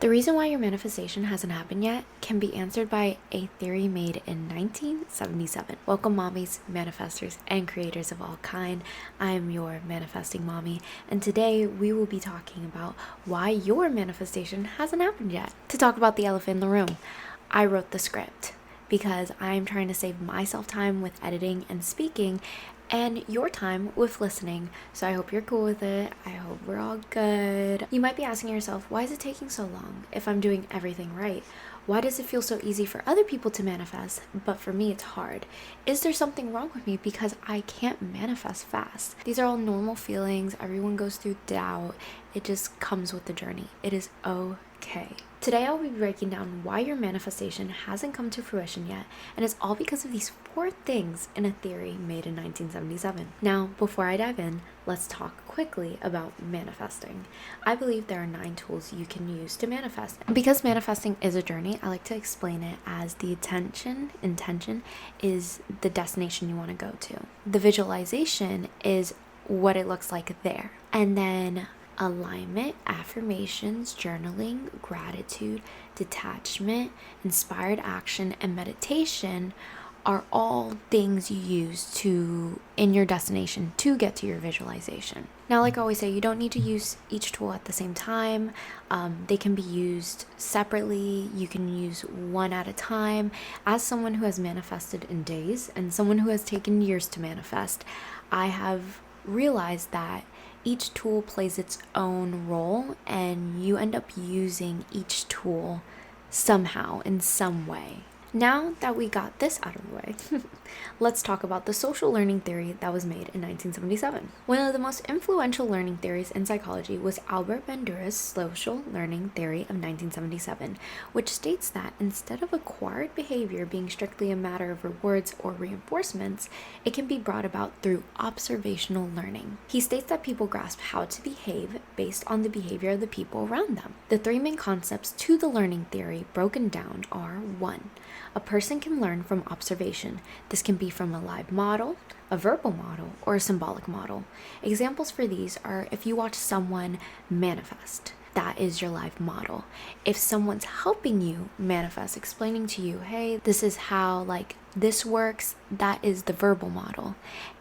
The reason why your manifestation hasn't happened yet can be answered by a theory made in 1977. Welcome mommies, manifestors, and creators of all kind. I am your manifesting mommy, and today we will be talking about why your manifestation hasn't happened yet. To talk about the elephant in the room, I wrote the script because I'm trying to save myself time with editing and speaking and your time with listening. So I hope you're cool with it. I hope we're all good. You might be asking yourself, why is it taking so long if I'm doing everything right? Why does it feel so easy for other people to manifest, but for me it's hard? Is there something wrong with me because I can't manifest fast? These are all normal feelings. Everyone goes through doubt. It just comes with the journey. It is okay. Today I'll be breaking down why your manifestation hasn't come to fruition yet, and it's all because of these 4 things in a theory made in 1977. Now, before I dive in, let's talk quickly about manifesting. I believe there are 9 tools you can use to manifest. And because manifesting is a journey, I like to explain it as the intention is the destination you want to go to. The visualization is what it looks like there. And then alignment, affirmations, journaling, gratitude, detachment, inspired action, and meditation are all things you use in your destination to get to your visualization. Now, like I always say, you don't need to use each tool at the same time. They can be used separately. You can use one at a time. As someone who has manifested in days and someone who has taken years to manifest, I have realized that each tool plays its own role, and you end up using each tool somehow in some way. Now that we got this out of the way, let's talk about the social learning theory that was made in 1977. One of the most influential learning theories in psychology was Albert Bandura's social learning theory of 1977, which states that instead of acquired behavior being strictly a matter of rewards or reinforcements, it can be brought about through observational learning. He states that people grasp how to behave based on the behavior of the people around them. The 3 main concepts to the learning theory broken down are: 1. A person can learn from observation. This can be from a live model, a verbal model, or a symbolic model. Examples for these are if you watch someone manifest, that is your live model. If someone's helping you manifest, explaining to you, hey, this is how this works, that is the verbal model.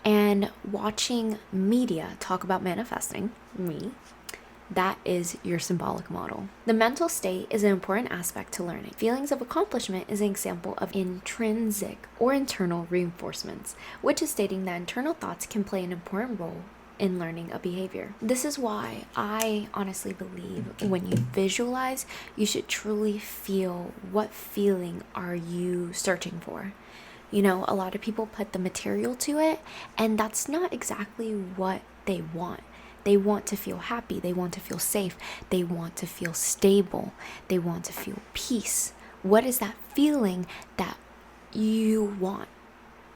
And watching media talk about manifesting, me, that is your symbolic model. The mental state is an important aspect to learning. Feelings of accomplishment is an example of intrinsic or internal reinforcements, which is stating that internal thoughts can play an important role in learning a behavior. This is why I honestly believe when you visualize, you should truly feel what feeling are you searching for. You know, a lot of people put the material to it, and that's not exactly what they want. They want to feel happy. They want to feel safe. They want to feel stable. They want to feel peace. What is that feeling that you want?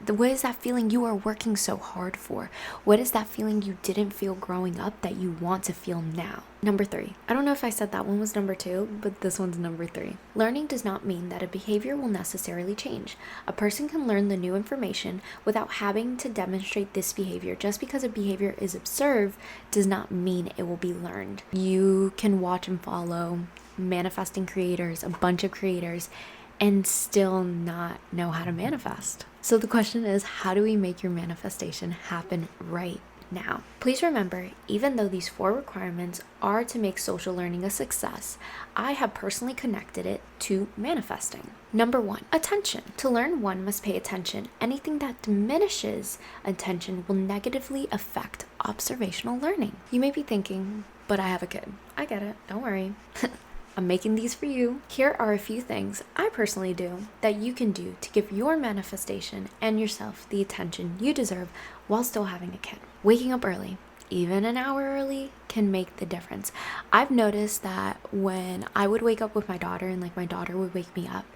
What is that feeling you are working so hard for? What is that feeling you didn't feel growing up that you want to feel now? Number 3. I don't know if I said that one was number 2, but this one's number 3. Learning does not mean that a behavior will necessarily change. A person can learn the new information without having to demonstrate this behavior. Just because a behavior is observed does not mean it will be learned. You can watch and follow manifesting creators, a bunch of creators, and still not know how to manifest. So the question is, how do we make your manifestation happen right now? Please remember, even though these 4 requirements are to make social learning a success, I have personally connected it to manifesting. Number 1, attention. To learn, one must pay attention. Anything that diminishes attention will negatively affect observational learning. You may be thinking, but I have a kid. I get it, don't worry. I'm making these for you. Here are a few things I personally do that you can do to give your manifestation and yourself the attention you deserve while still having a kid. Waking up early, even an hour early, can make the difference. I've noticed that when I would wake up with my daughter and my daughter would wake me up,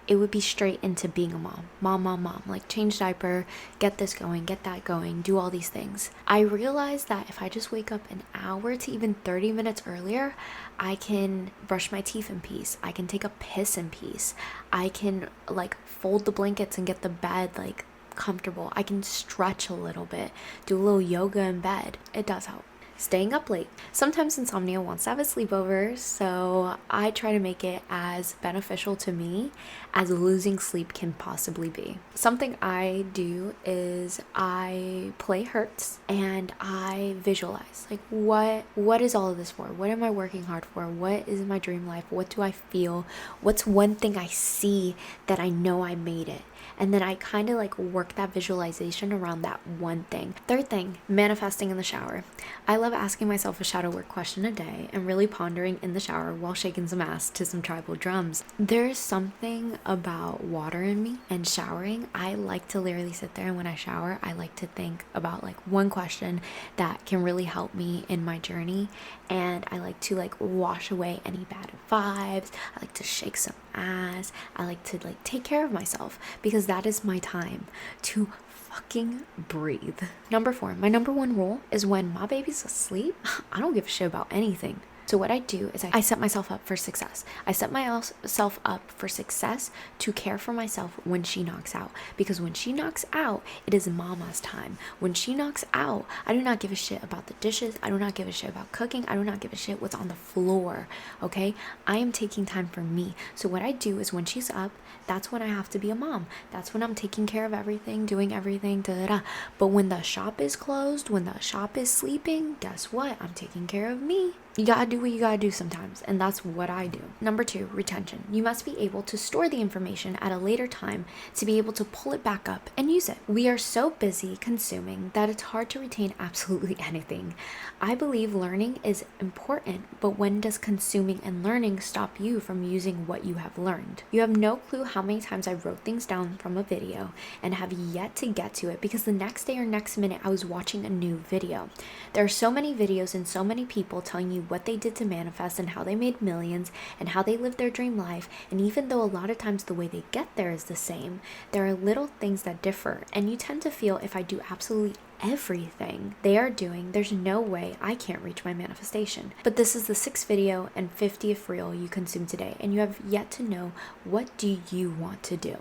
it would be straight into being a mom, like change diaper, get this going, get that going, do all these things. I realized that if I just wake up an hour to even 30 minutes earlier, I can brush my teeth in peace. I can take a piss in peace. I can fold the blankets and get the bed comfortable. I can stretch a little bit, do a little yoga in bed. It does help. staying up late. Sometimes insomnia wants to have a sleepover, so I try to make it as beneficial to me as losing sleep can possibly be. Something I do is I play Hertz and I visualize, like, what is all of this for? What am I working hard for? What is my dream life? What do I feel? What's one thing I see that I know I made it? And then I kind of like work that visualization around that one thing. Third thing, manifesting in the shower. I love asking myself a shadow work question a day and really pondering in the shower while shaking some ass to some tribal drums. There's something about water in me and showering. I like to literally sit there, and when I shower, I like to think about like one question that can really help me in my journey. And I like to like wash away any bad vibes. I like to shake some ass. I like to like take care of myself because that is my time to fucking breathe. Number 4, my number 1 rule is when my baby's asleep, I don't give a shit about anything. So what I do is I set myself up for success. I set myself up for success to care for myself when she knocks out. Because when she knocks out, it is mama's time. When she knocks out, I do not give a shit about the dishes. I do not give a shit about cooking. I do not give a shit what's on the floor, okay? I am taking time for me. So what I do is when she's up, that's when I have to be a mom. That's when I'm taking care of everything, doing everything, da-da-da. But when the shop is closed, when the shop is sleeping, guess what? I'm taking care of me. You gotta do what you gotta do sometimes, and that's what I do. Number 2, retention. You must be able to store the information at a later time to be able to pull it back up and use it. We are so busy consuming that it's hard to retain absolutely anything. I believe learning is important, but when does consuming and learning stop you from using what you have learned? You have no clue how many times I wrote things down from a video and have yet to get to it because the next day or next minute I was watching a new video. There are so many videos and so many people telling you what they did to manifest and how they made millions and how they lived their dream life. And even though a lot of times the way they get there is the same, there are little things that differ. And you tend to feel if I do absolutely everything they are doing, there's no way I can't reach my manifestation. But this is the 6th video and 50th reel you consume today, and you have yet to know, what do you want to do?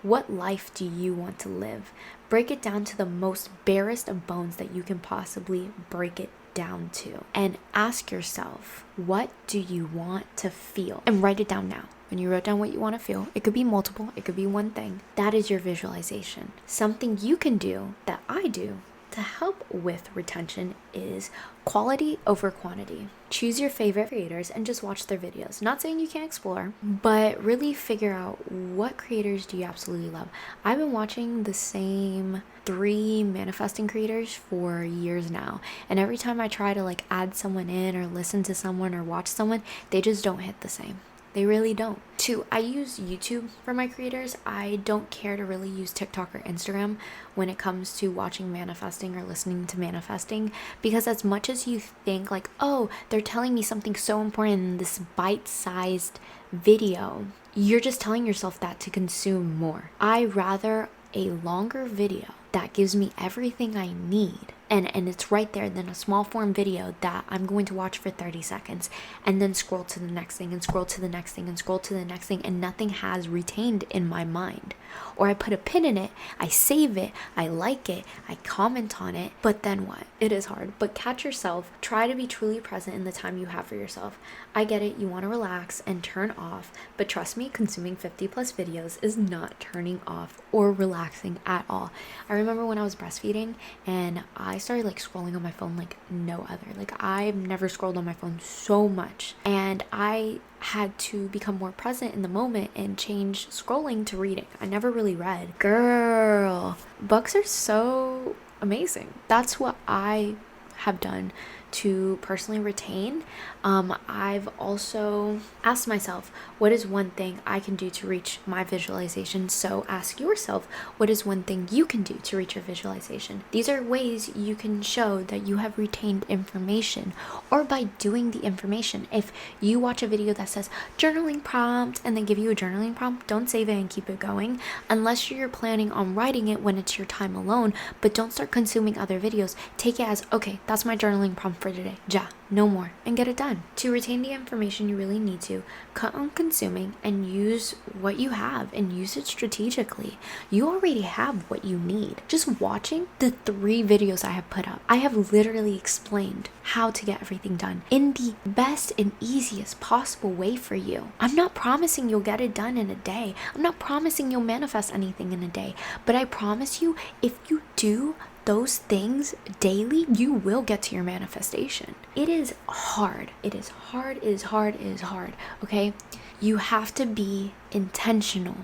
What life do you want to live? Break it down to the most barest of bones that you can possibly break it down to, and ask yourself, what do you want to feel? And write it down now. When you wrote down what you want to feel, it could be multiple, it could be one thing. That is your visualization. Something you can do that I do to help with retention is quality over quantity. Choose your favorite creators and just watch their videos. Not saying you can't explore, but really figure out what creators do you absolutely love. I've been watching the same 3 manifesting creators for years now, and every time I try to like add someone in or listen to someone or watch someone, they just don't hit the same. They really don't. 2, I use YouTube for my creators. I don't care to really use TikTok or Instagram when it comes to watching manifesting or listening to manifesting, because as much as you think like, oh, they're telling me something so important in this bite-sized video, you're just telling yourself that to consume more. I rather a longer video that gives me everything I need and it's right there than a small form video that I'm going to watch for 30 seconds and then scroll to the next thing and scroll to the next thing and scroll to the next thing, and nothing has retained in my mind. Or I put a pin in it, I save it, I like it, I comment on it, but then what? It is hard. But catch yourself, try to be truly present in the time you have for yourself. I get it, you want to relax and turn off, but trust me, consuming 50 plus videos is not turning off or relaxing at all. I remember when I was breastfeeding and I started like scrolling on my phone like no other. Like I've never scrolled on my phone so much, and I had to become more present in the moment and change scrolling to reading. I never really read. Girl, books are so amazing. That's what I have done to personally retain. I've also asked myself, what is one thing I can do to reach my visualization? So ask yourself, what is one thing you can do to reach your visualization? These are ways you can show that you have retained information, or by doing the information. If you watch a video that says journaling prompt and they give you a journaling prompt, don't save it and keep it going unless you're planning on writing it when it's your time alone. But don't start consuming other videos. Take it as, okay, that's my journaling prompt for today. Ja, no more, and get it done. To retain the information you really need to, cut on consuming and use what you have and use it strategically. You already have what you need. Just watching the 3 videos I have put up, I have literally explained how to get everything done in the best and easiest possible way for you. I'm not promising you'll get it done in a day. I'm not promising you'll manifest anything in a day, but I promise you, if you do those things daily, you will get to your manifestation. It is hard. It is hard. It is hard. It is hard. Okay? You have to be intentional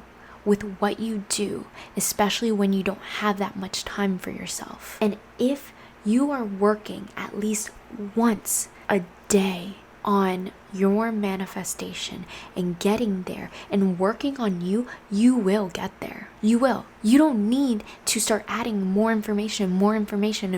with what you do, especially when you don't have that much time for yourself. And if you are working at least once a day on your manifestation and getting there and working on you, you will get there. You will. You don't need to start adding more information and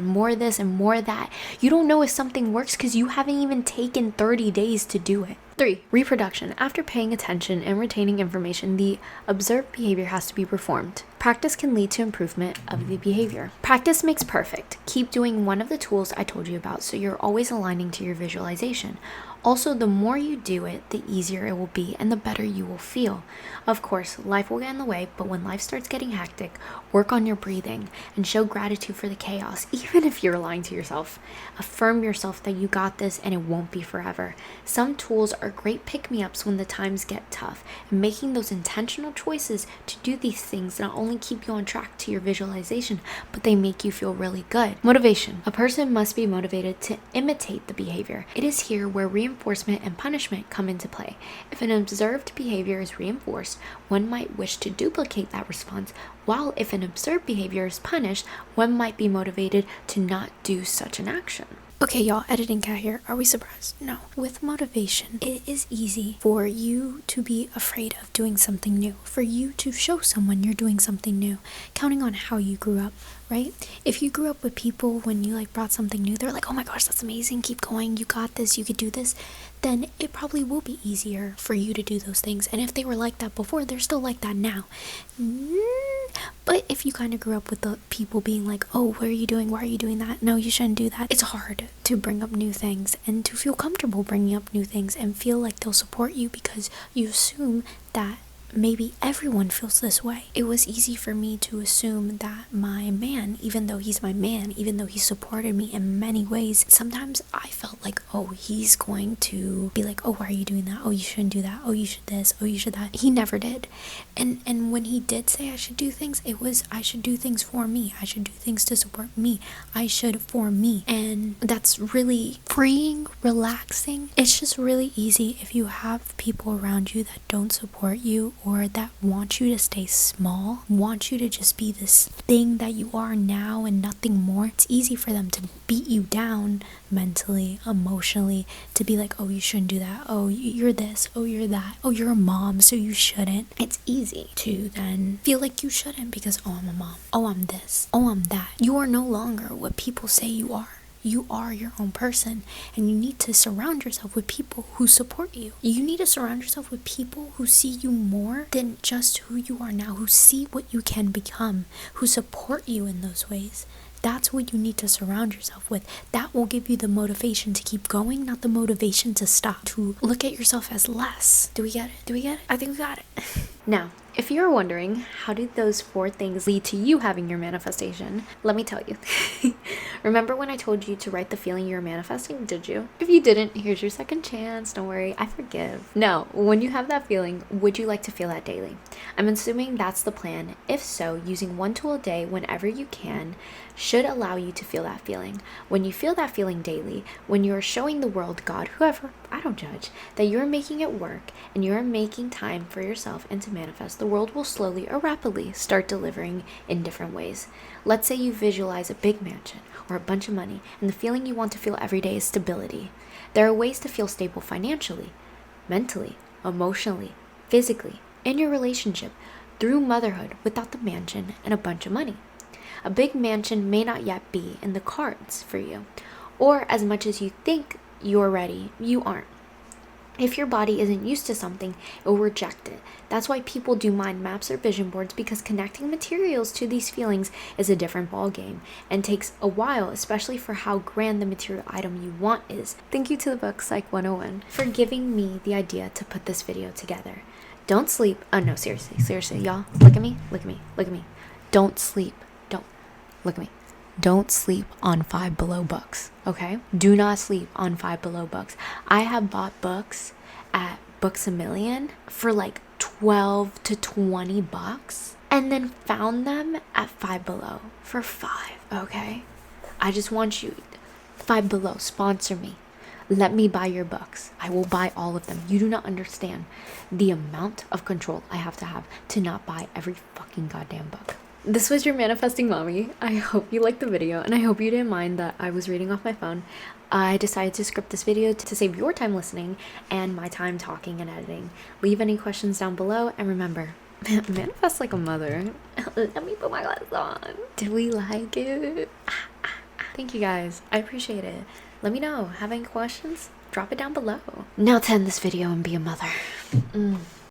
more of this and more of that. You don't know if something works because you haven't even taken 30 days to do it. 3. Reproduction. After paying attention and retaining information, the observed behavior has to be performed. Practice can lead to improvement of the behavior. Practice makes perfect. Keep doing one of the tools I told you about so you're always aligning to your visualization. Also, the more you do it, the easier it will be and the better you will feel. Of course, life will get in the way, but when life starts getting hectic, work on your breathing and show gratitude for the chaos, even if you're lying to yourself. Affirm yourself that you got this and it won't be forever. Some tools are great pick-me-ups when the times get tough, and making those intentional choices to do these things not only keep you on track to your visualization, but they make you feel really good. Motivation. A person must be motivated to imitate the behavior. It is here where reinforcement and punishment come into play. If an observed behavior is reinforced, one might wish to duplicate that response, while if an observed behavior is punished, one might be motivated to not do such an action. Okay, y'all, editing cat here. Are we surprised? No. With motivation, it is easy for you to be afraid of doing something new, for you to show someone you're doing something new, counting on how you grew up, right? If you grew up with people when you brought something new, they're like, oh my gosh, that's amazing, keep going, you got this, you could do this, then it probably will be easier for you to do those things. And if they were like that before, they're still like that now. But if you kind of grew up with the people being like, oh, what are you doing? Why are you doing that? No, you shouldn't do that. It's hard to bring up new things and to feel comfortable bringing up new things and feel like they'll support you because you assume that maybe everyone feels this way. It was easy for me to assume that my man, even though he's my man, even though he supported me in many ways, sometimes I felt like, oh, he's going to be like, oh, why are you doing that? Oh, you shouldn't do that. Oh, you should this. Oh, you should that. He never did. And when he did say I should do things, it was I should do things for me. I should do things to support me. I should for me. And that's really freeing, relaxing. It's just really easy if you have people around you that don't support you or that want you to stay small, want you to just be this thing that you are now and nothing more. It's easy for them to beat you down mentally, emotionally, to be like, oh, you shouldn't do that. Oh, you're this. Oh, you're that. Oh, you're a mom, so you shouldn't. It's easy to then feel like you shouldn't because, oh, I'm a mom. Oh, I'm this. Oh, I'm that. You are no longer what people say you are. You are your own person, and you need to surround yourself with people who support you. You need to surround yourself with people who see you more than just who you are now, who see what you can become, who support you in those ways. That's what you need to surround yourself with. That will give you the motivation to keep going, not the motivation to stop, to look at yourself as less. Do we get it? Do we get it? I think we got it. Now, if you're wondering, how did those 4 things lead to you having your manifestation? Let me tell you. Remember when I told you to write the feeling you're manifesting? Did you? If you didn't, here's your second chance. Don't worry, I forgive. Now, when you have that feeling, would you like to feel that daily? I'm assuming that's the plan. If so, using 1 tool a day whenever you can should allow you to feel that feeling. When you feel that feeling daily, when you're showing the world, God, whoever, I don't judge, that you're making it work and you're making time for yourself and to manifest, the world will slowly or rapidly start delivering in different ways. Let's say you visualize a big mansion or a bunch of money, and the feeling you want to feel every day is stability. There are ways to feel stable financially, mentally, emotionally, physically, in your relationship, through motherhood without the mansion and a bunch of money. A big mansion may not yet be in the cards for you, or as much as you think you're ready, you aren't. If your body isn't used to something, it will reject it. That's why people do mind maps or vision boards, because connecting materials to these feelings is a different ballgame and takes a while, especially for how grand the material item you want is. Thank you to the book Psych 101 for giving me the idea to put this video together. Don't sleep. Oh no, seriously, y'all. Look at me. Don't sleep. Look at me. Don't sleep on Five Below books, okay? Do not sleep on Five Below books. I have bought books at Books A Million for like 12 to 20 bucks and then found them at Five Below for $5, okay? I just want you, Five Below, sponsor me. Let me buy your books. I will buy all of them. You do not understand the amount of control I have to not buy every fucking goddamn book. This was your Manifesting Mommy. I hope you liked the video, and I hope you didn't mind that I was reading off my phone. I decided to script this video to save your time listening and my time talking and editing. Leave any questions down below, and remember, manifest like a mother. Let me put my glasses on. Did we like it? Thank you guys. I appreciate it. Let me know. Have any questions? Drop it down below. Now to end this video and be a mother.